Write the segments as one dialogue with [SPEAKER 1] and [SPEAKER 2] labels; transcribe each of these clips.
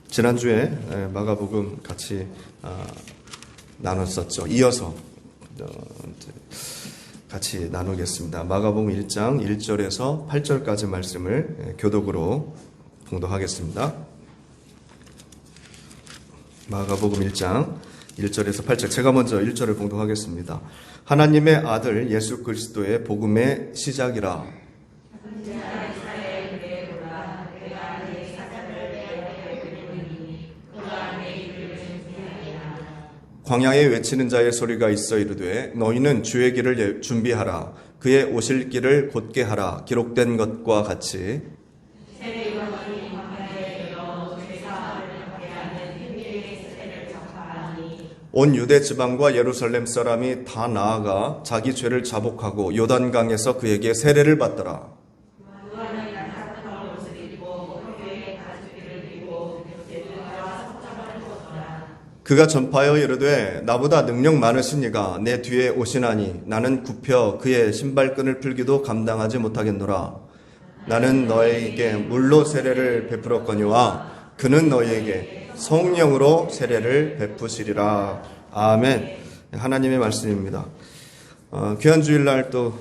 [SPEAKER 1] 지난주에 마가복음 같이 나눴었죠. 이어서 같이 나누겠습니다. 마가복음 1장 1절에서 8절까지 말씀을 교독으로 봉독하겠습니다. 마가복음 1장 1절에서 8절, 제가 먼저 1절을 봉독하겠습니다. 하나님의 아들 예수 그리스도의 복음의 시작이라. 광야에 외치는 자의 소리가 있어 이르되 너희는 주의 길을 준비하라. 그의 오실 길을 곧게 하라. 기록된 것과 같이 온 유대 지방과 예루살렘 사람이 다 나아가 자기 죄를 자복하고 요단강에서 그에게 세례를 받더라. 그가 전파하여 이르되 나보다 능력 많으신 이가 내 뒤에 오시나니 나는 굽혀 그의 신발끈을 풀기도 감당하지 못하겠노라. 나는 너희에게 물로 세례를 베풀었거니와 그는 너희에게 성령으로 세례를 베푸시리라. 아멘. 하나님의 말씀입니다. 귀한 주일날 또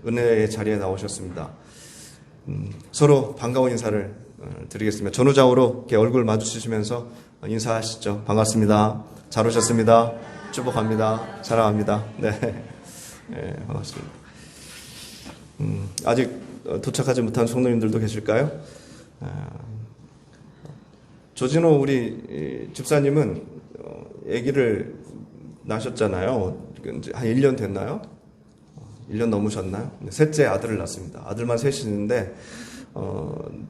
[SPEAKER 1] 은혜의 자리에 나오셨습니다. 서로 반가운 인사를 드리겠습니다. 전후좌우로 이렇게 얼굴 마주치시면서 인사하시죠. 반갑습니다. 잘 오셨습니다. 축복합니다. 사랑합니다. 네, 반갑습니다. 아직 도착하지 못한 성도님들도 계실까요? 조진호 우리 집사님은 아기를 낳으셨잖아요. 이제 한 1년 됐나요? 1년 넘으셨나요? 셋째 아들을 낳았습니다. 아들만 셋이는데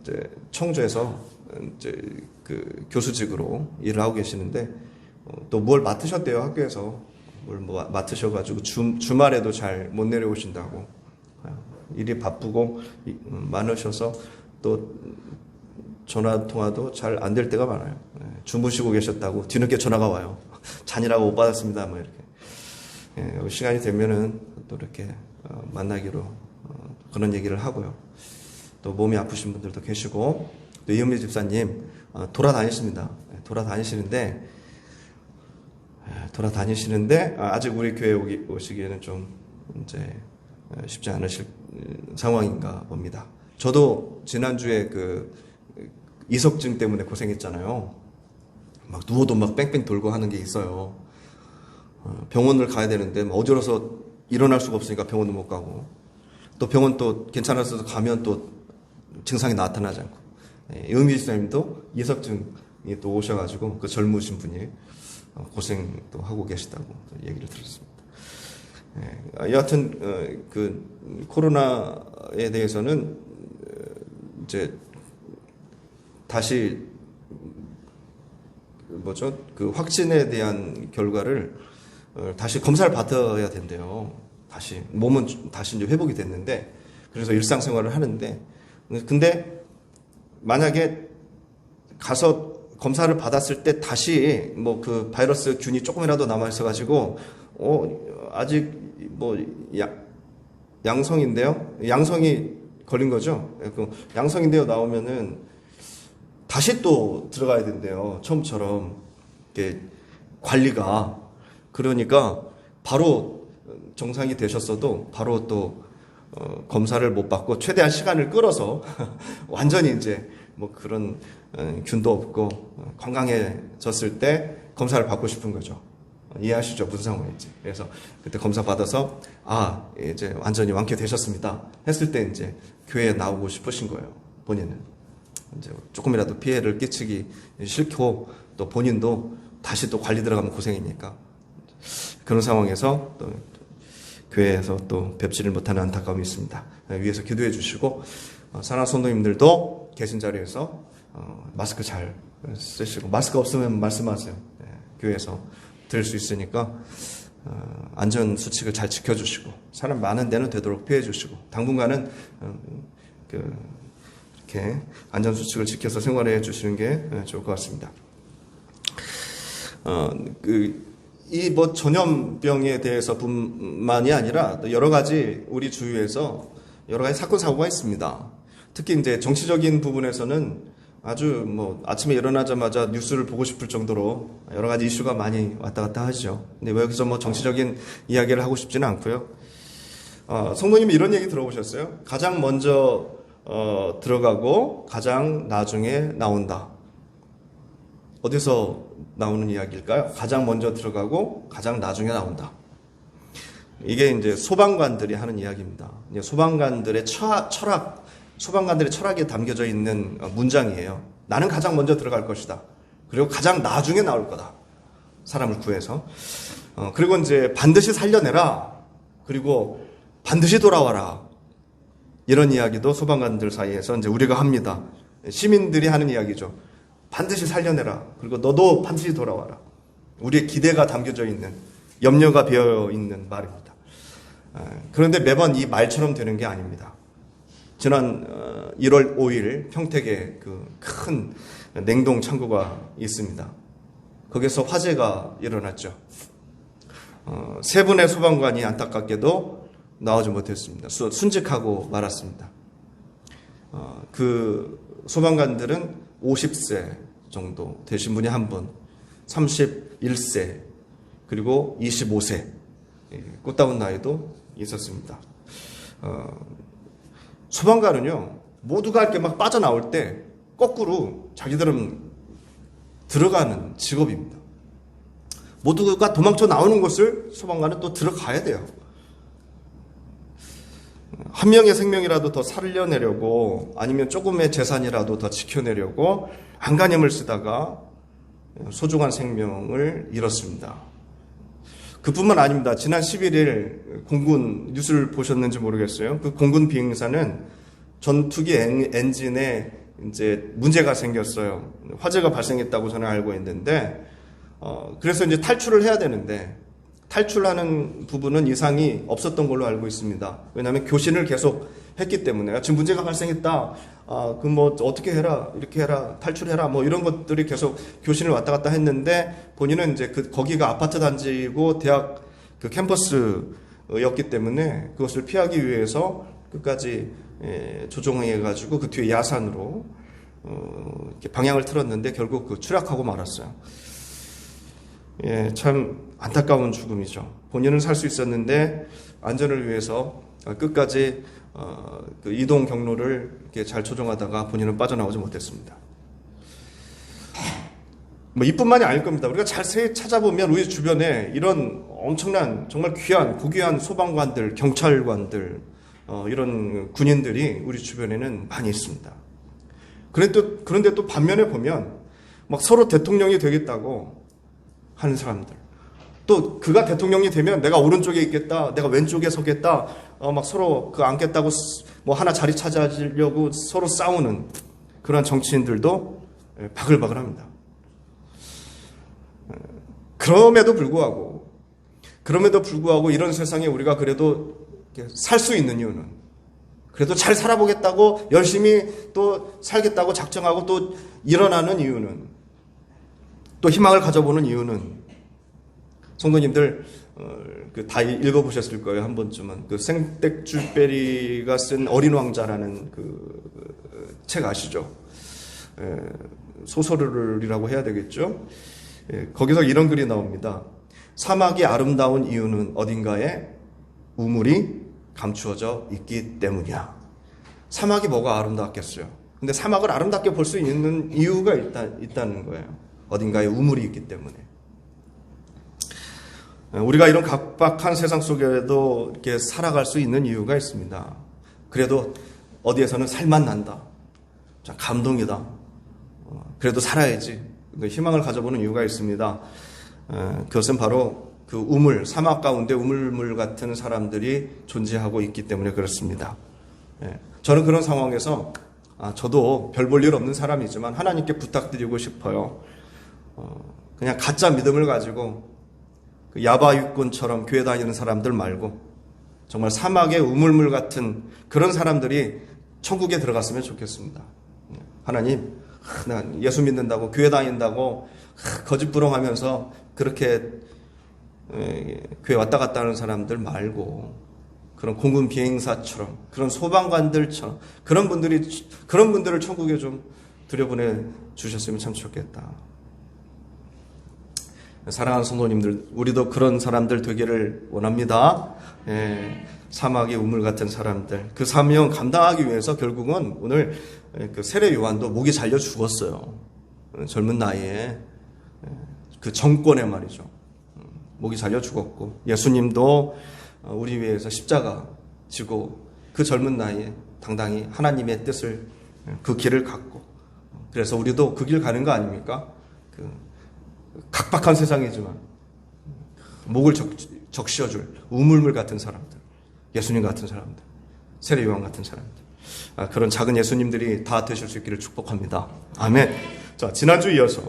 [SPEAKER 1] 이제 청주에서 이제 그 교수직으로 일을 하고 계시는데 또 뭘 맡으셨대요. 학교에서 뭘 맡으셔가지고 주말에도 잘 못 내려오신다고. 일이 바쁘고 많으셔서 또 전화 통화도 잘 안 될 때가 많아요. 주무시고 계셨다고 뒤늦게 전화가 와요. 잔이라고 못 받았습니다. 뭐 이렇게. 시간이 되면은 또 이렇게 만나기로 그런 얘기를 하고요. 또 몸이 아프신 분들도 계시고 또 이은미 집사님 돌아다니십니다. 돌아다니시는데 아직 우리 교회 오시기에는 좀 이제 쉽지 않으실 상황인가 봅니다. 저도 지난주에 그 이석증 때문에 고생했잖아요. 막 누워도 막 뺑뺑 돌고 하는 게 있어요. 병원을 가야 되는데 어지러워서 일어날 수가 없으니까 병원도 못 가고 또 병원 또 괜찮아서 가면 또 증상이 나타나지 않고. 이은미 집사님도 이석증이 또 오셔가지고 그 젊으신 분이 고생도 하고 계시다고 얘기를 들었습니다. 여하튼 그 코로나에 대해서는 이제 다시 그 확진에 대한 결과를 다시 검사를 받아야 된대요. 다시 몸은 다시 이제 회복이 됐는데 그래서 일상생활을 하는데 근데 만약에 가서 검사를 받았을 때 다시 뭐 그 바이러스 균이 조금이라도 남아 있어가지고 아직 뭐 양성인데요. 양성이 걸린 거죠. 양성인데요 나오면은 다시 또 들어가야 된대요. 처음처럼 이렇게 관리가. 그러니까 바로 정상이 되셨어도 바로 또 검사를 못 받고 최대한 시간을 끌어서 완전히 이제 뭐 그런 균도 없고 건강해졌을 때 검사를 받고 싶은 거죠. 이해하시죠? 무슨 상황인지. 그래서 그때 검사 받아서 이제 완전히 완쾌되셨습니다 했을 때 이제 교회에 나오고 싶으신 거예요. 본인은 이제 조금이라도 피해를 끼치기 싫고 또 본인도 다시 또 관리 들어가면 고생이니까 그런 상황에서 또 교회에서 또 뵙지를 못하는 안타까움이 있습니다. 위에서 기도해 주시고 사랑하는 성도님들도 계신 자리에서 마스크 잘 쓰시고 마스크 없으면 말씀하세요. 교회에서 들을 수 있으니까 안전 수칙을 잘 지켜주시고 사람 많은 데는 되도록 피해 주시고 당분간은 이렇게 안전 수칙을 지켜서 생활해 주시는 게 좋을 것 같습니다. 이 전염병에 대해서뿐만이 아니라 여러 가지 우리 주위에서 여러 가지 사건 사고가 있습니다. 특히 이제 정치적인 부분에서는 아주 뭐 아침에 일어나자마자 뉴스를 보고 싶을 정도로 여러 가지 이슈가 많이 왔다 갔다 하죠. 근데 여기서 뭐 정치적인 이야기를 하고 싶지는 않고요. 성도님 이런 얘기 들어보셨어요? 가장 먼저 들어가고 가장 나중에 나온다. 어디서 나오는 이야기일까요? 가장 먼저 들어가고 가장 나중에 나온다. 이게 이제 소방관들이 하는 이야기입니다. 소방관들의 철학, 소방관들의 철학에 담겨져 있는 문장이에요. 나는 가장 먼저 들어갈 것이다. 그리고 가장 나중에 나올 거다. 사람을 구해서. 그리고 이제 반드시 살려내라. 그리고 반드시 돌아와라. 이런 이야기도 소방관들 사이에서 이제 우리가 합니다. 시민들이 하는 이야기죠. 반드시 살려내라. 그리고 너도 반드시 돌아와라. 우리의 기대가 담겨져 있는, 염려가 배어 있는 말입니다. 그런데 매번 이 말처럼 되는 게 아닙니다. 지난 1월 5일 평택에 그 큰 냉동 창고가 있습니다. 거기서 화재가 일어났죠. 세 분의 소방관이 안타깝게도 나오지 못했습니다. 순직하고 말았습니다. 그 소방관들은 50세 정도 되신 분이 한 분, 31세, 그리고 25세, 꽃다운 나이도 있었습니다. 소방관은요, 모두가 이렇게 막 빠져나올 때 거꾸로 자기들은 들어가는 직업입니다. 모두가 도망쳐 나오는 곳을 소방관은 또 들어가야 돼요. 한 명의 생명이라도 더 살려내려고, 아니면 조금의 재산이라도 더 지켜내려고 안간힘을 쓰다가 소중한 생명을 잃었습니다. 그뿐만 아닙니다. 지난 11일 공군 뉴스를 보셨는지 모르겠어요. 그 공군 비행사는 전투기 엔진에 이제 문제가 생겼어요. 화재가 발생했다고 저는 알고 있는데, 그래서 이제 탈출을 해야 되는데, 탈출하는 부분은 이상이 없었던 걸로 알고 있습니다. 왜냐하면 교신을 계속 했기 때문에, 지금 문제가 발생했다. 그 뭐 어떻게 해라, 이렇게 해라, 탈출해라, 뭐 이런 것들이 계속 교신을 왔다 갔다 했는데, 본인은 이제 거기가 아파트 단지이고 대학 그 캠퍼스였기 때문에 그것을 피하기 위해서 끝까지 조종해가지고 그 뒤에 야산으로 이렇게 방향을 틀었는데 결국 그 추락하고 말았어요. 참 안타까운 죽음이죠. 본인은 살 수 있었는데 안전을 위해서 끝까지 그 이동 경로를 이렇게 잘 조종하다가 본인은 빠져나오지 못했습니다. 뭐 이뿐만이 아닐 겁니다. 우리가 자세히 찾아보면 우리 주변에 이런 엄청난 정말 귀한 고귀한 소방관들, 경찰관들, 이런 군인들이 우리 주변에는 많이 있습니다. 그런데 또 반면에 보면 막 서로 대통령이 되겠다고 하는 사람들, 또 그가 대통령이 되면 내가 오른쪽에 있겠다, 내가 왼쪽에 서겠다, 막 서로 그 앉겠다고 뭐 하나 자리 찾아주려고 서로 싸우는 그런 정치인들도 바글바글합니다. 그럼에도 불구하고 이런 세상에 우리가 그래도 살 수 있는 이유는, 그래도 잘 살아보겠다고 열심히 또 살겠다고 작정하고 또 일어나는 이유는, 또 희망을 가져보는 이유는, 성도님들 다 읽어보셨을 거예요. 한 번쯤은 그 생텍쥐페리가 쓴 어린 왕자라는 그 책 아시죠? 소설이라고 해야 되겠죠? 거기서 이런 글이 나옵니다. 사막이 아름다운 이유는 어딘가에 우물이 감추어져 있기 때문이야. 사막이 뭐가 아름답겠어요? 근데 사막을 아름답게 볼 수 있는 이유가 있다는 거예요. 어딘가에 우물이 있기 때문에. 우리가 이런 각박한 세상 속에도 이렇게 살아갈 수 있는 이유가 있습니다. 그래도 어디에서는 살만 난다. 자, 감동이다. 그래도 살아야지. 희망을 가져보는 이유가 있습니다. 그것은 바로 그 우물, 사막 가운데 우물물 같은 사람들이 존재하고 있기 때문에 그렇습니다. 저는 그런 상황에서 저도 별 볼 일 없는 사람이지만 하나님께 부탁드리고 싶어요. 그냥 가짜 믿음을 가지고 그 야바위꾼처럼 교회 다니는 사람들 말고 정말 사막의 우물물 같은 그런 사람들이 천국에 들어갔으면 좋겠습니다. 하나님, 난 예수 믿는다고 교회 다닌다고 거짓부렁하면서 그렇게 교회 왔다 갔다 하는 사람들 말고 그런 공군 비행사처럼, 그런 소방관들처럼 그런 분들을 천국에 좀 들여보내 주셨으면 참 좋겠다. 사랑하는 성도님들, 우리도 그런 사람들 되기를 원합니다. 사막의 우물 같은 사람들, 그 사명 감당하기 위해서 결국은 오늘 그 세례 요한도 목이 잘려 죽었어요. 젊은 나이에 그 정권에 말이죠. 목이 잘려 죽었고, 예수님도 우리 위해서 십자가 지고 그 젊은 나이에 당당히 하나님의 뜻을, 그 길을 갔고, 그래서 우리도 그 길 가는 거 아닙니까? 그 각박한 세상이지만 목을 적셔줄 우물물 같은 사람들, 예수님 같은 사람들, 세례 요한 같은 사람들, 그런 작은 예수님들이 다 되실 수 있기를 축복합니다. 아멘. 자, 지난주 이어서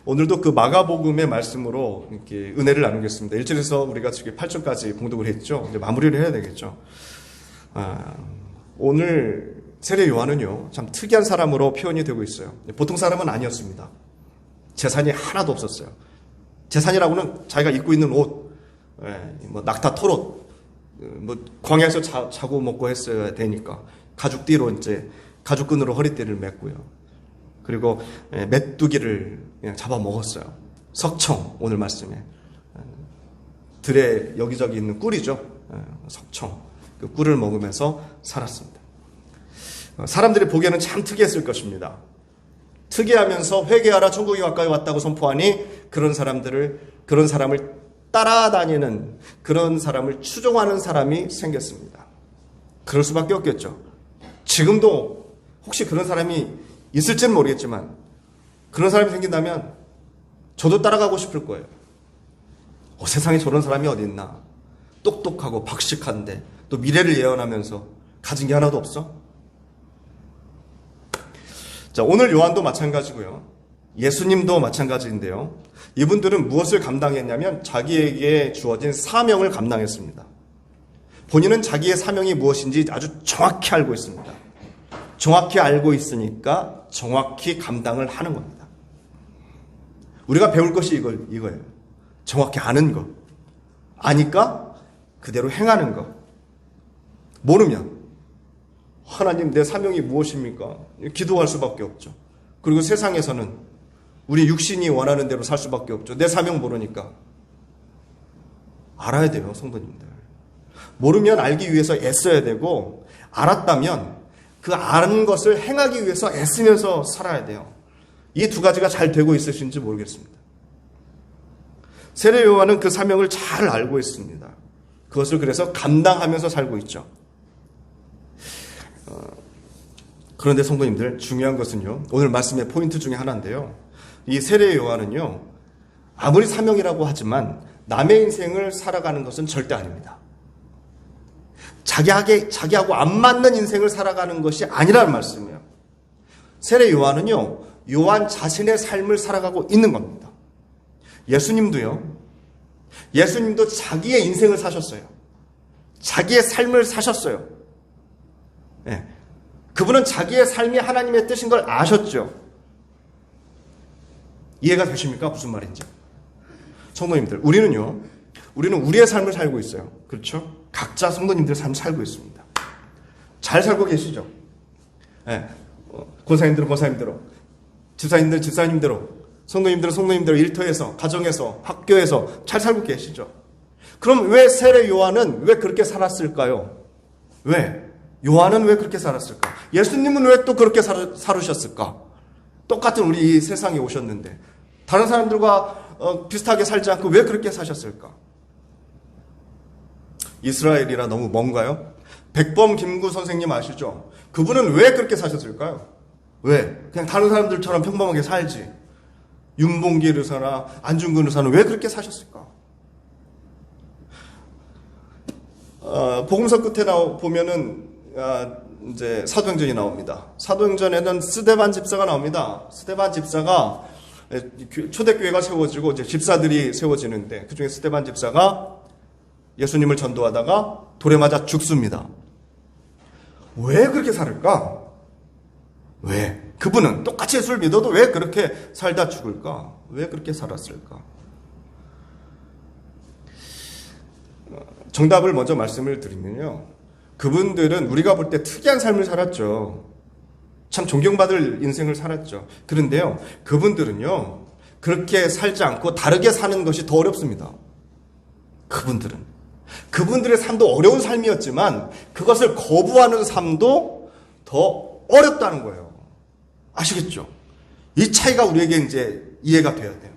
[SPEAKER 1] 오늘도 그 마가복음의 말씀으로 이렇게 은혜를 나누겠습니다. 1절에서 우리가 지금 8절까지 봉독을 했죠. 이제 마무리를 해야 되겠죠. 오늘 세례 요한은요, 참 특이한 사람으로 표현이 되고 있어요. 보통 사람은 아니었습니다. 재산이 하나도 없었어요. 재산이라고는 자기가 입고 있는 옷, 뭐 낙타 털옷, 뭐 광야에서 자고 먹고 했어야 되니까 가죽띠로 이제 가죽끈으로 허리띠를 맸고요. 그리고 메뚜기를 그냥 잡아 먹었어요. 석청, 오늘 말씀에 들에 여기저기 있는 꿀이죠. 석청, 그 꿀을 먹으면서 살았습니다. 사람들이 보기에는 참 특이했을 것입니다. 특이하면서 회개하라 천국이 가까이 왔다고 선포하니 그런 사람을 따라다니는, 그런 사람을 추종하는 사람이 생겼습니다. 그럴 수밖에 없겠죠. 지금도 혹시 그런 사람이 있을지는 모르겠지만 그런 사람이 생긴다면 저도 따라가고 싶을 거예요. 세상에 저런 사람이 어디 있나. 똑똑하고 박식한데 또 미래를 예언하면서 가진 게 하나도 없어? 자, 오늘 요한도 마찬가지고요. 예수님도 마찬가지인데요. 이분들은 무엇을 감당했냐면 자기에게 주어진 사명을 감당했습니다. 본인은 자기의 사명이 무엇인지 아주 정확히 알고 있습니다. 정확히 알고 있으니까 정확히 감당을 하는 겁니다. 우리가 배울 것이 이거예요. 정확히 아는 것. 아니까 그대로 행하는 것. 모르면 하나님, 내 사명이 무엇입니까? 기도할 수밖에 없죠. 그리고 세상에서는 우리 육신이 원하는 대로 살 수밖에 없죠. 내 사명 모르니까. 알아야 돼요, 성도님들. 모르면 알기 위해서 애써야 되고, 알았다면 그 아는 것을 행하기 위해서 애쓰면서 살아야 돼요. 이 두 가지가 잘 되고 있으신지 모르겠습니다. 세례 요한은 그 사명을 잘 알고 있습니다. 그것을 그래서 감당하면서 살고 있죠. 그런데 성도님들, 중요한 것은요, 오늘 말씀의 포인트 중에 하나인데요, 이 세례 요한은요, 아무리 사명이라고 하지만 남의 인생을 살아가는 것은 절대 아닙니다. 자기하고 안 맞는 인생을 살아가는 것이 아니라는 말씀이에요. 세례 요한은요, 요한 자신의 삶을 살아가고 있는 겁니다. 예수님도 자기의 인생을 사셨어요. 자기의 삶을 사셨어요. 네. 그분은 자기의 삶이 하나님의 뜻인 걸 아셨죠. 이해가 되십니까? 무슨 말인지. 성도님들, 우리는 우리의 삶을 살고 있어요. 그렇죠? 각자 성도님들의 삶을 살고 있습니다. 잘 살고 계시죠? 네. 권사님들은 권사님대로, 집사님들은 집사님대로, 성도님들은 성도님대로 일터에서, 가정에서, 학교에서 잘 살고 계시죠? 그럼 왜 세례 요한은 왜 그렇게 살았을까요? 왜? 요한은 왜 그렇게 살았을까? 예수님은 왜 또 그렇게 살으셨을까? 똑같은 우리 이 세상에 오셨는데 다른 사람들과 비슷하게 살지 않고 왜 그렇게 사셨을까? 이스라엘이라 너무 먼가요? 백범 김구 선생님 아시죠? 그분은 왜 그렇게 사셨을까요? 왜? 그냥 다른 사람들처럼 평범하게 살지. 윤봉기 의사나 안중근 의사는 왜 그렇게 사셨을까? 복음서 끝에 보면은 이제 사도행전이 나옵니다. 사도행전에는 스데반 집사가 나옵니다. 스데반 집사가 초대교회가 세워지고 이제 집사들이 세워지는데 그중에 스데반 집사가 예수님을 전도하다가 돌에 맞아 죽습니다. 왜 그렇게 살을까? 왜? 그분은 똑같이 예수를 믿어도 왜 그렇게 살다 죽을까? 왜 그렇게 살았을까? 정답을 먼저 말씀을 드리면요. 그분들은 우리가 볼 때 특이한 삶을 살았죠. 참 존경받을 인생을 살았죠. 그런데요, 그분들은요, 그렇게 살지 않고 다르게 사는 것이 더 어렵습니다. 그분들의 삶도 어려운 삶이었지만 그것을 거부하는 삶도 더 어렵다는 거예요. 아시겠죠? 이 차이가 우리에게 이제 이해가 돼야 돼요.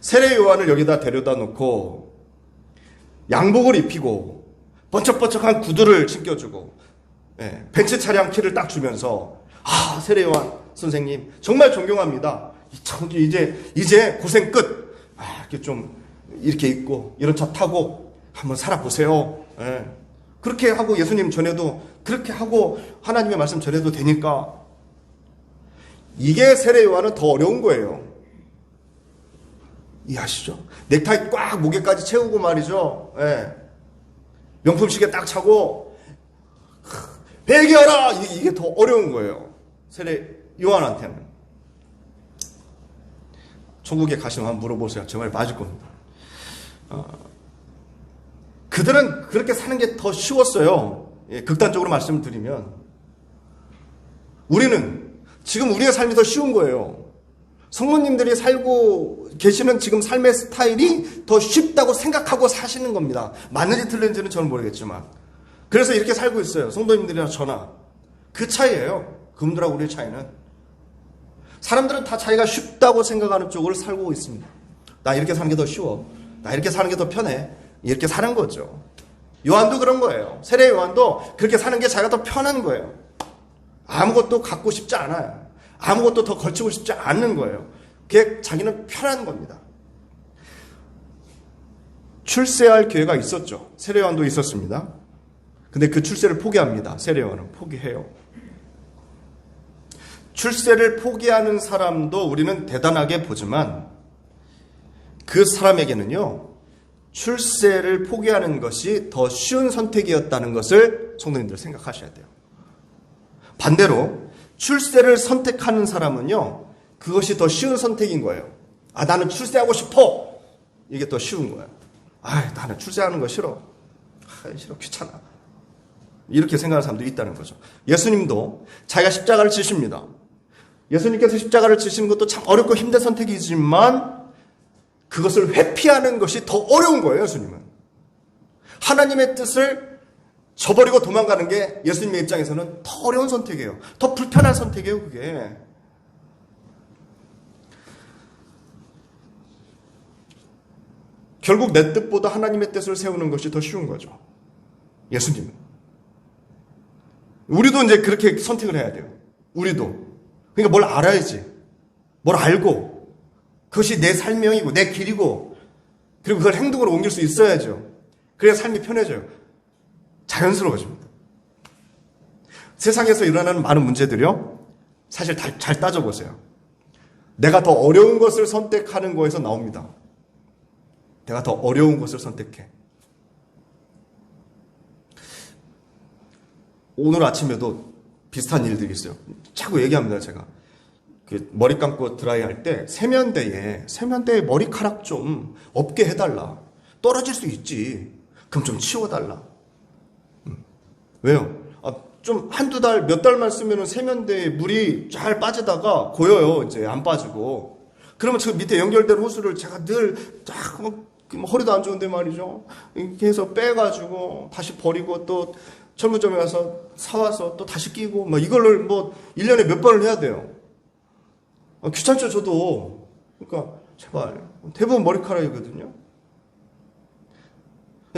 [SPEAKER 1] 세례 요한을 여기다 데려다 놓고 양복을 입히고 번쩍번쩍한 구두를 신겨주고 벤츠 차량 키를 딱 주면서 세례 요한 선생님 정말 존경합니다. 이제 고생 끝. 이렇게 좀 이렇게 입고 이런 차 타고 한번 살아보세요. 그렇게 하고 예수님 전에도 그렇게 하고 하나님의 말씀 전해도 되니까. 이게 세례 요한은 더 어려운 거예요. 이해하시죠? 넥타이 꽉 목에까지 채우고 말이죠. 명품 시계 딱 차고 회개하라. 이게 더 어려운 거예요. 세례 요한한테는. 천국에 가시면 한번 물어보세요. 정말 맞을 겁니다. 그들은 그렇게 사는 게 더 쉬웠어요. 극단적으로 말씀을 드리면. 우리는 지금 우리의 삶이 더 쉬운 거예요. 성모님들이 살고 계시는 지금 삶의 스타일이 더 쉽다고 생각하고 사시는 겁니다. 맞는지 틀린지는 저는 모르겠지만. 그래서 이렇게 살고 있어요. 성도님들이나 저나. 그 차이예요. 그분들하고 우리의 차이는. 사람들은 다 자기가 쉽다고 생각하는 쪽을 살고 있습니다. 나 이렇게 사는 게 더 쉬워. 나 이렇게 사는 게 더 편해. 이렇게 사는 거죠. 요한도 그런 거예요. 세례 요한도 그렇게 사는 게 자기가 더 편한 거예요. 아무것도 갖고 싶지 않아요. 아무것도 더 걸치고 싶지 않는 거예요. 그게 자기는 편한 겁니다. 출세할 기회가 있었죠. 세례 요한도 있었습니다. 근데 그 출세를 포기합니다. 세례 요한은 포기해요. 출세를 포기하는 사람도 우리는 대단하게 보지만 그 사람에게는요, 출세를 포기하는 것이 더 쉬운 선택이었다는 것을 성도님들 생각하셔야 돼요. 반대로 출세를 선택하는 사람은요, 그것이 더 쉬운 선택인 거예요. 나는 출세하고 싶어. 이게 더 쉬운 거예요. 나는 출세하는 거 싫어. 싫어, 귀찮아. 이렇게 생각하는 사람도 있다는 거죠. 예수님도 자기가 십자가를 지십니다. 예수님께서 십자가를 지시는 것도 참 어렵고 힘든 선택이지만 그것을 회피하는 것이 더 어려운 거예요. 예수님은. 하나님의 뜻을 저버리고 도망가는 게 예수님의 입장에서는 더 어려운 선택이에요. 더 불편한 선택이에요. 그게. 결국 내 뜻보다 하나님의 뜻을 세우는 것이 더 쉬운 거죠. 예수님은. 우리도 이제 그렇게 선택을 해야 돼요. 우리도. 그러니까 뭘 알아야지. 뭘 알고. 그것이 내 삶명이고 내 길이고 그리고 그걸 행동으로 옮길 수 있어야죠. 그래야 삶이 편해져요. 자연스러워집니다. 세상에서 일어나는 많은 문제들이요. 사실 잘 따져보세요. 내가 더 어려운 것을 선택하는 거에서 나옵니다. 내가 더 어려운 것을 선택해. 오늘 아침에도 비슷한 일들이 있어요. 자꾸 얘기합니다, 제가. 머리 감고 드라이 할 때 세면대에 머리카락 좀 없게 해달라. 떨어질 수 있지. 그럼 좀 치워달라. 왜요? 좀 한두 달, 몇 달만 쓰면 세면대에 물이 잘 빠지다가 고여요. 이제 안 빠지고. 그러면 저 밑에 연결된 호스를 제가 늘 딱 허리도 안 좋은데 말이죠. 이렇게 해서 빼가지고 다시 버리고 또 철물점에 가서 사와서 또 다시 끼고 이걸로 1년에 몇 번을 해야 돼요. 귀찮죠, 저도. 그러니까 제발. 대부분 머리카락이거든요.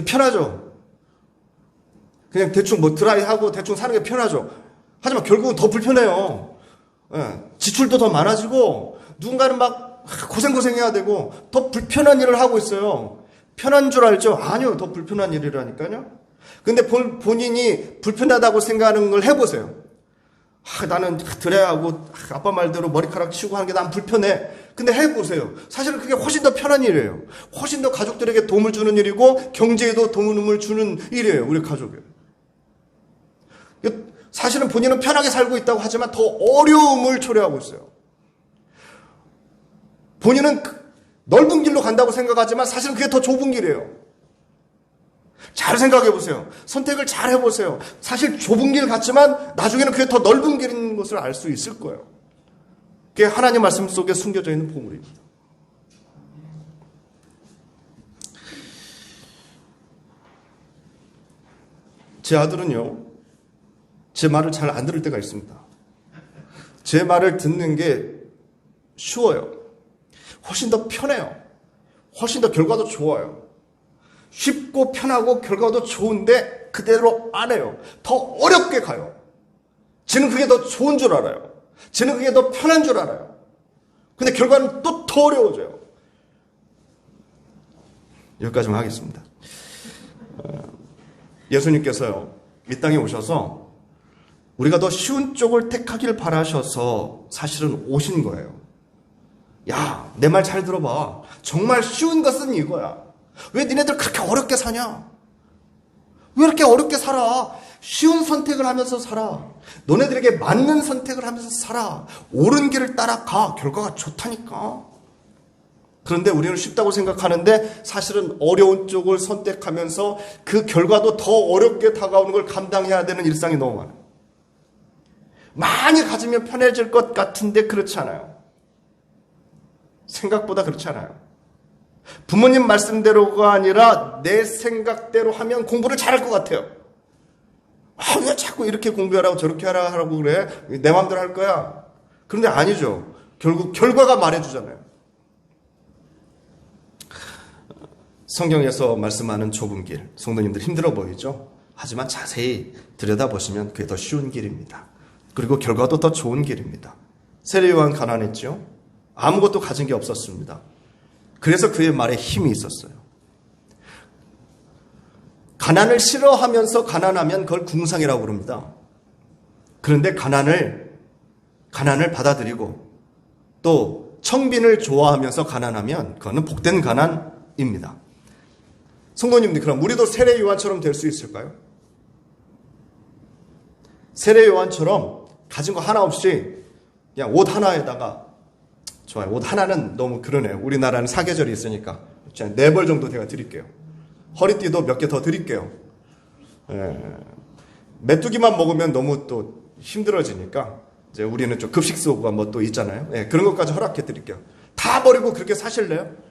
[SPEAKER 1] 편하죠. 그냥 대충 드라이하고 대충 사는 게 편하죠. 하지만 결국은 더 불편해요. 지출도 더 많아지고 누군가는 고생해야 되고 더 불편한 일을 하고 있어요. 편한 줄 알죠? 아니요. 더 불편한 일이라니까요. 근데 본인이 불편하다고 생각하는 걸 해보세요. 나는 드라이하고 아빠 말대로 머리카락 치우고 하는 게 난 불편해. 근데 해보세요. 사실은 그게 훨씬 더 편한 일이에요. 훨씬 더 가족들에게 도움을 주는 일이고 경제에도 도움을 주는 일이에요. 우리 가족에. 사실은 본인은 편하게 살고 있다고 하지만 더 어려움을 초래하고 있어요. 본인은 넓은 길로 간다고 생각하지만 사실은 그게 더 좁은 길이에요. 잘 생각해 보세요. 선택을 잘 해보세요. 사실 좁은 길 같지만 나중에는 그게 더 넓은 길인 것을 알 수 있을 거예요. 그게 하나님 말씀 속에 숨겨져 있는 보물입니다. 제 아들은요, 제 말을 잘 안 들을 때가 있습니다. 제 말을 듣는 게 쉬워요. 훨씬 더 편해요. 훨씬 더 결과도 좋아요. 쉽고 편하고 결과도 좋은데 그대로 안 해요. 더 어렵게 가요. 쟤는 그게 더 좋은 줄 알아요. 쟤는 그게 더 편한 줄 알아요. 근데 결과는 또 더 어려워져요. 여기까지만 하겠습니다. 예수님께서요, 이 땅에 오셔서 우리가 더 쉬운 쪽을 택하길 바라셔서 사실은 오신 거예요. 야, 내 말 잘 들어봐. 정말 쉬운 것은 이거야. 왜 니네들 그렇게 어렵게 사냐? 왜 이렇게 어렵게 살아? 쉬운 선택을 하면서 살아. 너네들에게 맞는 선택을 하면서 살아. 옳은 길을 따라가. 결과가 좋다니까. 그런데 우리는 쉽다고 생각하는데 사실은 어려운 쪽을 선택하면서 그 결과도 더 어렵게 다가오는 걸 감당해야 되는 일상이 너무 많아요. 많이 가지면 편해질 것 같은데 그렇지 않아요. 생각보다 그렇지 않아요. 부모님 말씀대로가 아니라 내 생각대로 하면 공부를 잘할 것 같아요. 왜 자꾸 이렇게 공부하라고 저렇게 하라고 그래? 내 마음대로 할 거야. 그런데 아니죠. 결국 결과가 말해주잖아요. 성경에서 말씀하는 좁은 길, 성도님들 힘들어 보이죠? 하지만 자세히 들여다보시면 그게 더 쉬운 길입니다. 그리고 결과도 더 좋은 길입니다. 세례 요한 가난했죠? 아무것도 가진 게 없었습니다. 그래서 그의 말에 힘이 있었어요. 가난을 싫어하면서 가난하면 그걸 궁상이라고 부릅니다. 그런데 가난을 받아들이고 또 청빈을 좋아하면서 가난하면 그거는 복된 가난입니다. 성도님들, 그럼 우리도 세례 요한처럼 될 수 있을까요? 세례 요한처럼 가진 거 하나 없이 그냥 옷 하나에다가, 좋아요, 옷 하나는 너무 그러네요. 우리나라는 사계절이 있으니까 4벌 정도 제가 드릴게요. 허리띠도 몇 개 더 드릴게요. 메뚜기만 먹으면 너무 또 힘들어지니까 이제 우리는 좀 급식소가 뭐 또 있잖아요. 그런 것까지 허락해 드릴게요. 다 버리고 그렇게 사실래요?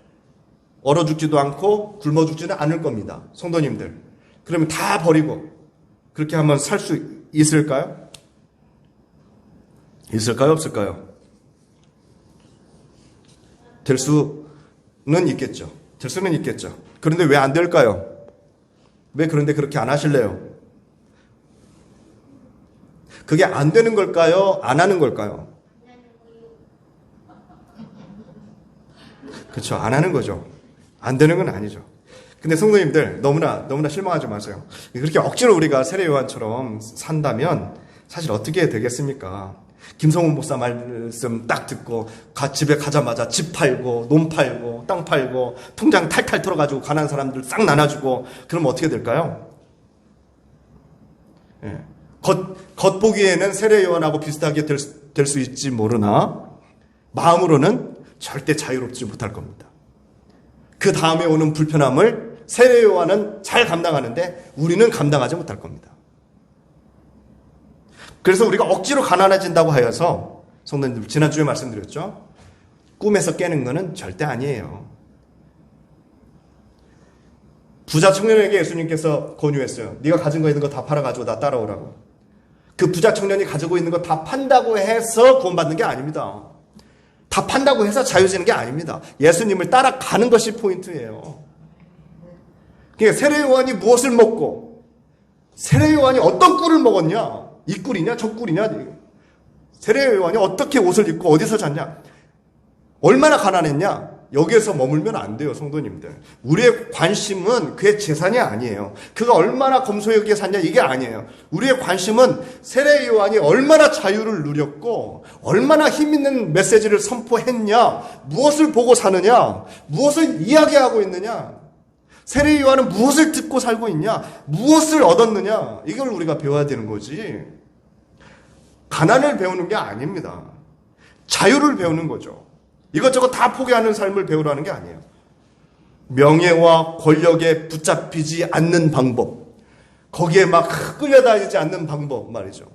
[SPEAKER 1] 얼어 죽지도 않고 굶어 죽지는 않을 겁니다. 성도님들. 그러면 다 버리고 그렇게 한번 살 수 있을까요? 있을까요? 없을까요? 될 수는 있겠죠. 될 수는 있겠죠. 그런데 왜 안 될까요? 왜 그런데 그렇게 안 하실래요? 그게 안 되는 걸까요? 안 하는 걸까요? 그렇죠. 안 하는 거죠. 안 되는 건 아니죠. 근데 성도님들, 너무나 실망하지 마세요. 그렇게 억지로 우리가 세례 요한처럼 산다면 사실 어떻게 되겠습니까? 김성훈 목사 말씀 딱 듣고 집에 가자마자 집 팔고 논 팔고 땅 팔고 통장 탈탈 털어가지고 가난한 사람들 싹 나눠주고 그러면 어떻게 될까요? 겉보기에는 세례 요한하고 비슷하게 될 수 있지 모르나 마음으로는 절대 자유롭지 못할 겁니다. 그 다음에 오는 불편함을 세례 요한은 잘 감당하는데 우리는 감당하지 못할 겁니다. 그래서 우리가 억지로 가난해진다고 하여서 성도님들 지난주에 말씀드렸죠. 꿈에서 깨는 거는 절대 아니에요. 부자 청년에게 예수님께서 권유했어요. 네가 가진 거 있는 거 다 팔아가지고 나 따라오라고. 그 부자 청년이 가지고 있는 거 다 판다고 해서 구원받는 게 아닙니다. 다 판다고 해서 자유지는 게 아닙니다. 예수님을 따라가는 것이 포인트예요. 그러니까 세례 요한이 무엇을 먹고 세례 요한이 어떤 꿀을 먹었냐? 이 꿀이냐 저 꿀이냐? 세례 요한이 어떻게 옷을 입고 어디서 잤냐? 얼마나 가난했냐? 여기에서 머물면 안 돼요, 성도님들. 우리의 관심은 그의 재산이 아니에요. 그가 얼마나 검소하게 샀냐 이게 아니에요. 우리의 관심은 세례 요한이 얼마나 자유를 누렸고 얼마나 힘있는 메시지를 선포했냐, 무엇을 보고 사느냐, 무엇을 이야기하고 있느냐, 세례 요한은 무엇을 듣고 살고 있냐, 무엇을 얻었느냐, 이걸 우리가 배워야 되는 거지. 가난을 배우는 게 아닙니다. 자유를 배우는 거죠. 이것저것 다 포기하는 삶을 배우라는 게 아니에요. 명예와 권력에 붙잡히지 않는 방법, 거기에 막 끌려다니지 않는 방법 말이죠.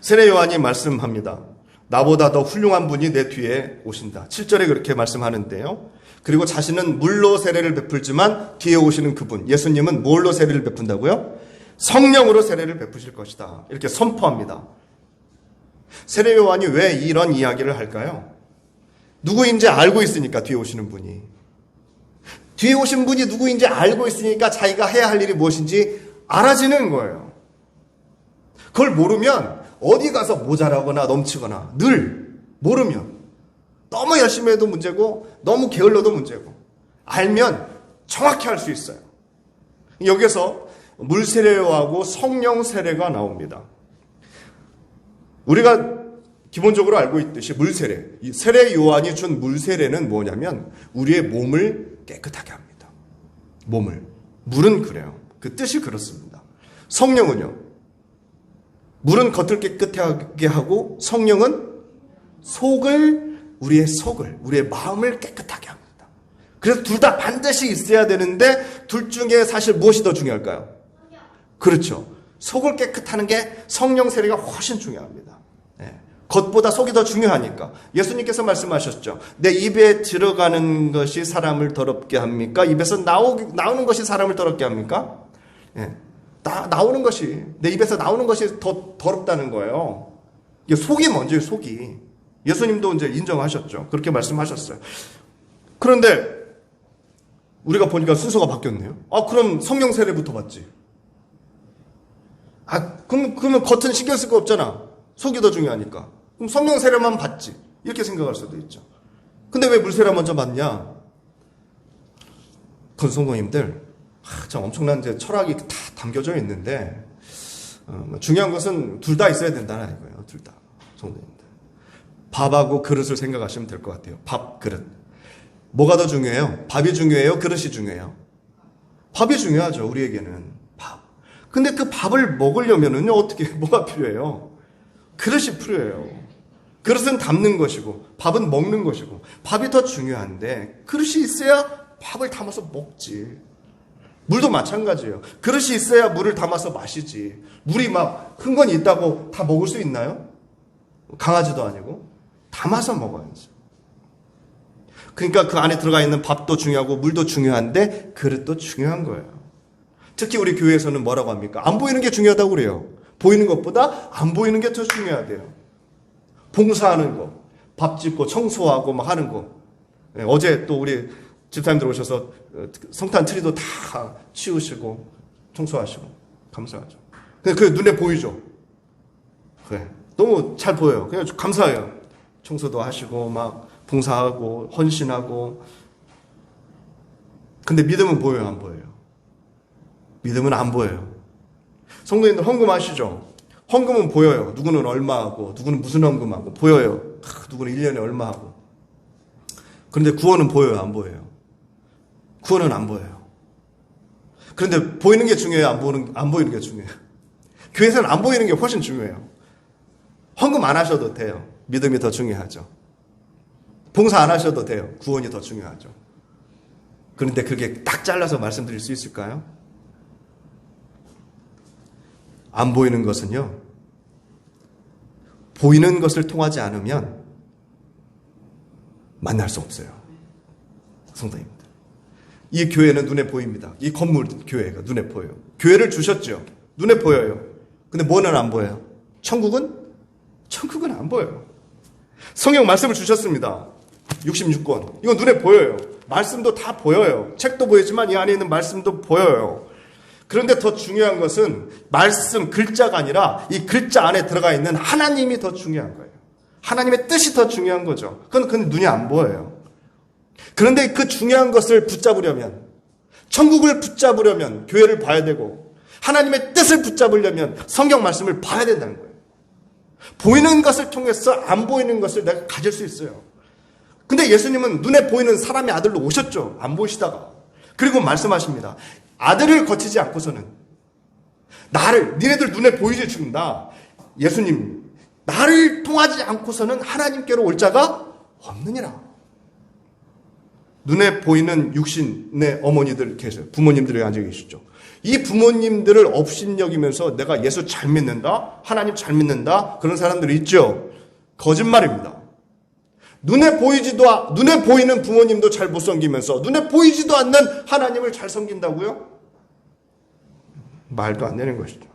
[SPEAKER 1] 세례 요한이 말씀합니다. 나보다 더 훌륭한 분이 내 뒤에 오신다. 7절에 그렇게 말씀하는데요. 그리고 자신은 물로 세례를 베풀지만 뒤에 오시는 그분, 예수님은 뭘로 세례를 베푼다고요? 성령으로 세례를 베푸실 것이다. 이렇게 선포합니다. 세례 요한이 왜 이런 이야기를 할까요? 누구인지 알고 있으니까, 뒤에 오시는 분이. 뒤에 오신 분이 누구인지 알고 있으니까 자기가 해야 할 일이 무엇인지 알아지는 거예요. 그걸 모르면 어디 가서 모자라거나 넘치거나, 늘 모르면 너무 열심히 해도 문제고 너무 게을러도 문제고, 알면 정확히 할 수 있어요. 여기서 물세례하고 성령 세례가 나옵니다. 우리가 기본적으로 알고 있듯이 물세례, 이 세례 요한이 준 물세례는 뭐냐면 우리의 몸을 깨끗하게 합니다. 몸을. 물은 그래요. 그 뜻이 그렇습니다. 성령은요, 물은 겉을 깨끗하게 하고 성령은 우리의 속을, 우리의 마음을 깨끗하게 합니다. 그래서 둘 다 반드시 있어야 되는데 둘 중에 사실 무엇이 더 중요할까요? 그렇죠. 속을 깨끗하는 게 성령 세례가 훨씬 중요합니다. 네. 겉보다 속이 더 중요하니까. 예수님께서 말씀하셨죠. 내 입에 들어가는 것이 사람을 더럽게 합니까? 입에서 나오는 것이 사람을 더럽게 합니까? 네. 나오는 것이, 내 입에서 나오는 것이 더 더럽다는 거예요. 이게 속이 먼저예요, 속이. 예수님도 이제 인정하셨죠. 그렇게 말씀하셨어요. 그런데 우리가 보니까 순서가 바뀌었네요. 그럼 성령 세례부터 받지. 그러면 겉은 신경 쓸 거 없잖아. 속이 더 중요하니까. 그럼 성령 세례만 받지. 이렇게 생각할 수도 있죠. 근데 왜 물세례 먼저 받냐? 건성도님들, 참 엄청난 이제 철학이 다 담겨져 있는데, 중요한 것은 둘 다 있어야 된다는 거예요. 둘 다. 성도님들. 밥하고 그릇을 생각하시면 될 것 같아요. 밥, 그릇. 뭐가 더 중요해요? 밥이 중요해요? 그릇이 중요해요? 밥이 중요하죠. 우리에게는. 밥. 근데 그 밥을 먹으려면은요, 뭐가 필요해요? 그릇이 필요해요. 그릇은 담는 것이고, 밥은 먹는 것이고, 밥이 더 중요한데, 그릇이 있어야 밥을 담아서 먹지. 물도 마찬가지예요. 그릇이 있어야 물을 담아서 마시지. 물이 막 흥건히 있다고 다 먹을 수 있나요? 강아지도 아니고. 담아서 먹어야죠. 그러니까 그 안에 들어가 있는 밥도 중요하고 물도 중요한데 그릇도 중요한 거예요. 특히 우리 교회에서는 뭐라고 합니까? 안 보이는 게 중요하다고 그래요. 보이는 것보다 안 보이는 게 더 중요하대요. 봉사하는 거, 밥 짓고 청소하고 막 하는 거. 어제 또 우리 집사님들 오셔서 성탄 트리도 다 치우시고 청소하시고 감사하죠. 그게 눈에 보이죠. 그래. 너무 잘 보여요. 그냥 감사해요. 청소도 하시고 막 봉사하고 헌신하고. 근데 믿음은 보여요, 안 보여요? 믿음은 안 보여요. 성도님들 헌금 아시죠? 헌금은 보여요. 누구는 얼마하고 누구는 무슨 헌금하고 보여요. 누구는 1년에 얼마하고. 그런데 구원은 보여요, 안 보여요? 구원은 안 보여요. 그런데 보이는 게 중요해요, 안 보이는 게 중요해요? 교회에서는 안 보이는 게 훨씬 중요해요. 헌금 안 하셔도 돼요. 믿음이 더 중요하죠. 봉사 안 하셔도 돼요. 구원이 더 중요하죠. 그런데 그게 딱 잘라서 말씀드릴 수 있을까요? 안 보이는 것은요, 보이는 것을 통하지 않으면 만날 수 없어요. 성도님들. 이 교회는 눈에 보입니다. 이 건물 교회가 눈에 보여요. 교회를 주셨죠. 눈에 보여요. 근데 뭐는 안 보여요? 천국은 안 보여요. 성경 말씀을 주셨습니다. 66권. 이건 눈에 보여요. 말씀도 다 보여요. 책도 보이지만 이 안에 있는 말씀도 보여요. 그런데 더 중요한 것은 말씀, 글자가 아니라 이 글자 안에 들어가 있는 하나님이 더 중요한 거예요. 하나님의 뜻이 더 중요한 거죠. 그건 눈이 안 보여요. 그런데 그 중요한 것을 붙잡으려면, 천국을 붙잡으려면 교회를 봐야 되고, 하나님의 뜻을 붙잡으려면 성경 말씀을 봐야 된다는 거예요. 보이는 것을 통해서 안 보이는 것을 내가 가질 수 있어요. 근데 예수님은 눈에 보이는 사람의 아들로 오셨죠. 안 보이시다가. 그리고 말씀하십니다. 아들을 거치지 않고서는 니네들 눈에 보이지 죽는다. 예수님, 나를 통하지 않고서는 하나님께로 올 자가 없느니라. 눈에 보이는 육신의 어머니들 계세요. 부모님들이 앉아 계시죠. 이 부모님들을 업신여기면서 내가 예수 잘 믿는다, 하나님 잘 믿는다, 그런 사람들이 있죠. 거짓말입니다. 눈에 보이는 부모님도 잘 못 섬기면서 눈에 보이지도 않는 하나님을 잘 섬긴다고요? 말도 안 되는 것이죠.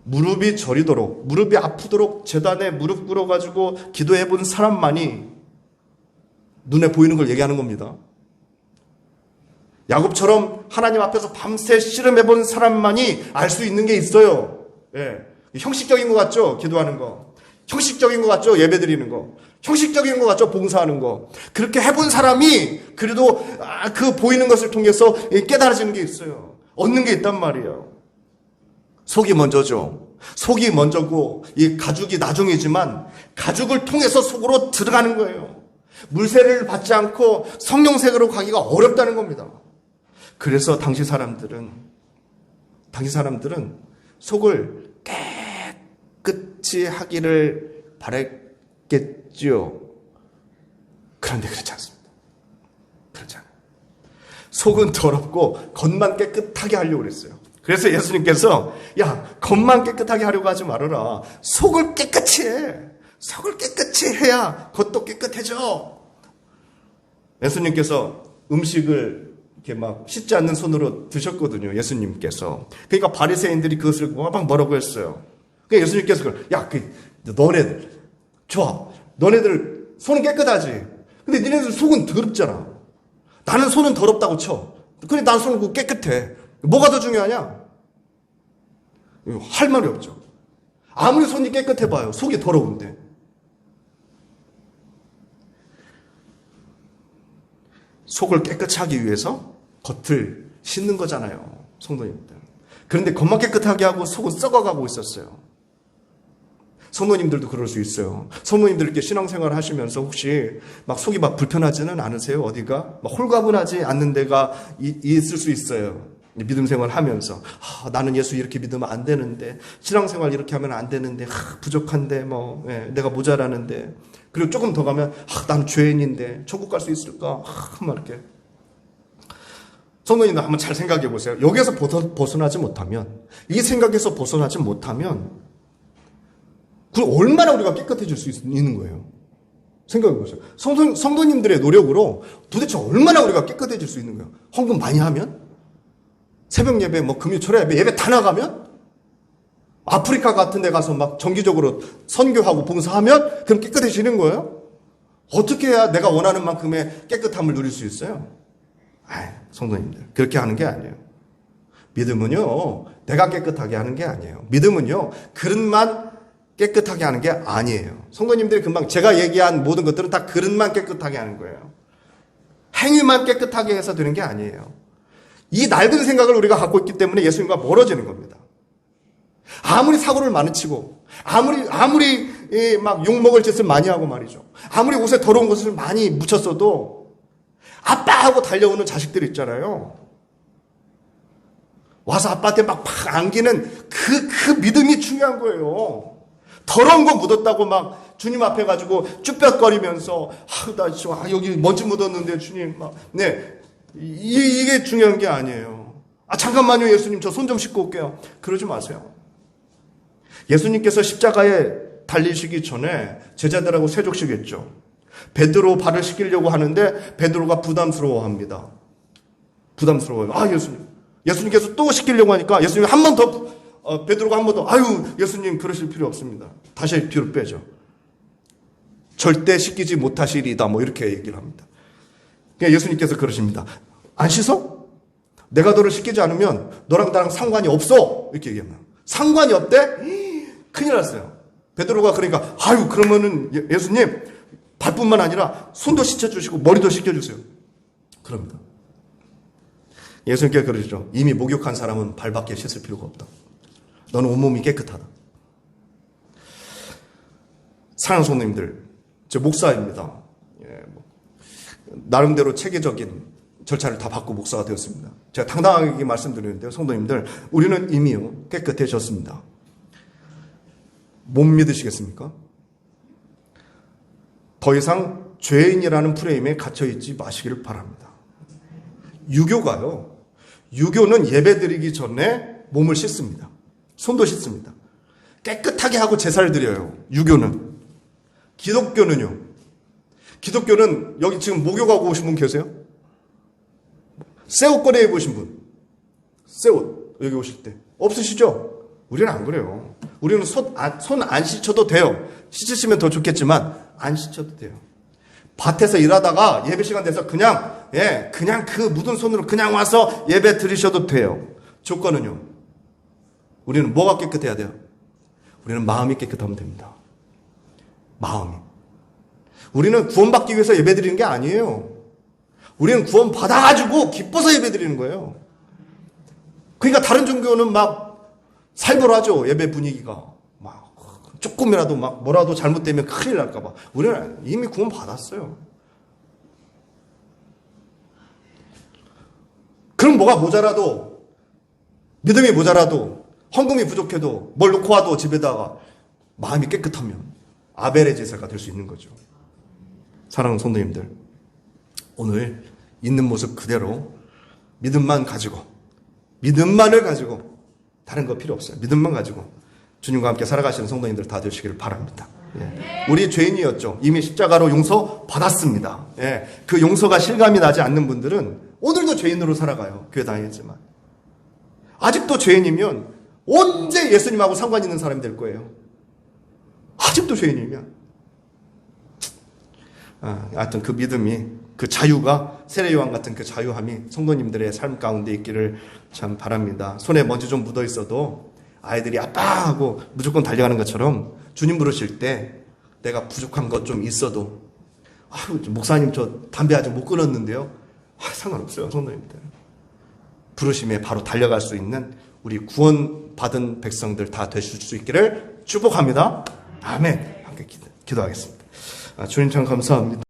[SPEAKER 1] 무릎이 저리도록, 무릎이 아프도록 제단에 무릎 꿇어가지고 기도해 본 사람만이 눈에 보이는 걸 얘기하는 겁니다. 야곱처럼 하나님 앞에서 밤새 씨름해 본 사람만이 알 수 있는 게 있어요. 예. 형식적인 것 같죠? 기도하는 거. 형식적인 것 같죠? 예배 드리는 거. 형식적인 것 같죠? 봉사하는 거. 그렇게 해본 사람이 그래도 그 보이는 것을 통해서 깨달아지는 게 있어요. 얻는 게 있단 말이에요. 속이 먼저죠. 속이 먼저고 이 가죽이 나중이지만 가죽을 통해서 속으로 들어가는 거예요. 물세례를 받지 않고 성령세계로 가기가 어렵다는 겁니다. 그래서 당시 사람들은 속을 깨끗이 하기를 바랬겠지요. 그런데 그렇지 않습니다. 그렇지 않아요. 속은 더럽고 겉만 깨끗하게 하려고 그랬어요. 그래서 예수님께서 겉만 깨끗하게 하려고 하지 말아라. 속을 깨끗이 해. 속을 깨끗이 해야 겉도 깨끗해져. 예수님께서 음식을 이렇게 막 씻지 않는 손으로 드셨거든요. 예수님께서. 그러니까 바리새인들이 그것을 막 뭐라고 했어요. 그러니까 예수님께서 너네들 좋아. 너네들 손은 깨끗하지. 근데 니네들 속은 더럽잖아. 나는 손은 더럽다고 쳐. 근데 난 손은 깨끗해. 뭐가 더 중요하냐? 할 말이 없죠. 아무리 손이 깨끗해봐요. 속이 더러운데. 속을 깨끗이 하기 위해서 겉을 씻는 거잖아요. 성도님들. 그런데 겉만 깨끗하게 하고 속은 썩어가고 있었어요. 성도님들도 그럴 수 있어요. 성도님들 이렇게 신앙생활 하시면서 혹시 막 속이 막 불편하지는 않으세요? 어디가? 막 홀가분하지 않는 데가 있을 수 있어요. 믿음 생활 하면서 나는 예수 이렇게 믿으면 안 되는데, 신앙생활 이렇게 하면 안 되는데, 부족한데 내가 모자라는데, 그리고 조금 더 가면 나는 죄인인데 천국 갈 수 있을까? 막 이렇게. 성도님들 한번 잘 생각해 보세요. 여기에서 벗어나지 못하면, 이 생각에서 벗어나지 못하면 그럼 얼마나 우리가 깨끗해질 수 있는 거예요. 생각해 보세요. 성도님들의 노력으로 도대체 얼마나 우리가 깨끗해질 수 있는 거예요. 헌금 많이 하면? 새벽 예배, 금요 철야 예배 다 나가면? 아프리카 같은 데 가서 막 정기적으로 선교하고 봉사하면 그럼 깨끗해지는 거예요? 어떻게 해야 내가 원하는 만큼의 깨끗함을 누릴 수 있어요? 성도님들, 그렇게 하는 게 아니에요. 믿음은요, 내가 깨끗하게 하는 게 아니에요. 믿음은요, 그릇만 깨끗하게 하는 게 아니에요. 성도님들이 금방 제가 얘기한 모든 것들은 다 그릇만 깨끗하게 하는 거예요. 행위만 깨끗하게 해서 되는 게 아니에요. 이 낡은 생각을 우리가 갖고 있기 때문에 예수님과 멀어지는 겁니다. 아무리 사고를 많이 치고, 아무리 막 욕먹을 짓을 많이 하고 말이죠. 아무리 옷에 더러운 것을 많이 묻혔어도 아빠 하고 달려오는 자식들이 있잖아요. 와서 아빠한테 막 안기는 그 믿음이 중요한 거예요. 더러운 거 묻었다고 막 주님 앞에 가지고 쭈뼛거리면서 여기 먼지 묻었는데 주님 이게 중요한 게 아니에요. 잠깐만요, 예수님, 저 손 좀 씻고 올게요. 그러지 마세요. 예수님께서 십자가에 달리시기 전에 제자들하고 세족식했죠. 베드로 발을 씻기려고 하는데 베드로가 부담스러워합니다. 부담스러워요. 예수님께서 또 씻기려고 하니까 예수님이 한 번 더, 베드로가 한 번 더, 예수님 그러실 필요 없습니다. 다시 뒤로 빼죠. 절대 씻기지 못하시리다, 이렇게 얘기를 합니다. 예수님께서 그러십니다. 안 씻어? 내가 너를 씻기지 않으면 너랑 나랑 상관이 없어. 이렇게 얘기합니다. 상관이 없대? 큰일 났어요. 베드로가 그러니까 그러면은 예수님 발뿐만 아니라 손도 씻어주시고 머리도 씻겨주세요. 그럽니다. 예수님께서 그러시죠. 이미 목욕한 사람은 발밖에 씻을 필요가 없다. 너는 온몸이 깨끗하다. 사랑하는 성도님들, 저 목사입니다. 나름대로 체계적인 절차를 다 받고 목사가 되었습니다. 제가 당당하게 말씀드리는데요, 성도님들, 우리는 이미요 깨끗해졌습니다. 못 믿으시겠습니까? 더 이상 죄인이라는 프레임에 갇혀있지 마시기를 바랍니다. 유교가요. 유교는 예배드리기 전에 몸을 씻습니다. 손도 씻습니다. 깨끗하게 하고 제사를 드려요. 유교는. 기독교는요. 기독교는 여기 지금 목욕 가고 오신 분 계세요? 새 옷 꺼내 입으신 분. 새 옷 여기 오실 때. 없으시죠? 우리는 안 그래요. 우리는 손 안 씻어도 돼요. 씻으시면 더 좋겠지만 안 씻어도 돼요. 밭에서 일하다가 예배 시간 돼서 그냥 그 묻은 손으로 그냥 와서 예배 드리셔도 돼요. 조건은요. 우리는 뭐가 깨끗해야 돼요? 우리는 마음이 깨끗하면 됩니다. 마음이. 우리는 구원받기 위해서 예배 드리는 게 아니에요. 우리는 구원 받아가지고 기뻐서 예배 드리는 거예요. 그러니까 다른 종교는 막 살벌하죠. 예배 분위기가. 막 조금이라도 막 뭐라도 잘못되면 큰일 날까봐. 우리는 이미 구원 받았어요. 그럼 뭐가 모자라도, 믿음이 모자라도, 헌금이 부족해도 뭘 놓고 와도 집에다가 마음이 깨끗하면 아벨의 제사가 될 수 있는 거죠. 사랑하는 성도님들, 오늘 있는 모습 그대로 믿음만 가지고, 믿음만을 가지고, 다른 거 필요 없어요. 믿음만 가지고 주님과 함께 살아가시는 성도님들 다 되시기를 바랍니다. 우리 죄인이었죠. 이미 십자가로 용서 받았습니다. 그 용서가 실감이 나지 않는 분들은 오늘도 죄인으로 살아가요. 교회 다니지만. 아직도 죄인이면 언제 예수님하고 상관 있는 사람이 될 거예요. 아직도 죄인이면. 하여튼 그 믿음이, 그 자유가, 세례요한 같은 그 자유함이 성도님들의 삶 가운데 있기를 참 바랍니다. 손에 먼지 좀 묻어 있어도 아이들이 아빠 하고 무조건 달려가는 것처럼 주님 부르실 때 내가 부족한 것 좀 있어도, 목사님 저 담배 아직 못 끊었는데요. 상관없어요, 성도님들. 부르심에 바로 달려갈 수 있는 우리 구원받은 백성들 다 되실 수 있기를 축복합니다. 아멘. 함께 기도하겠습니다. 주님 참 감사합니다.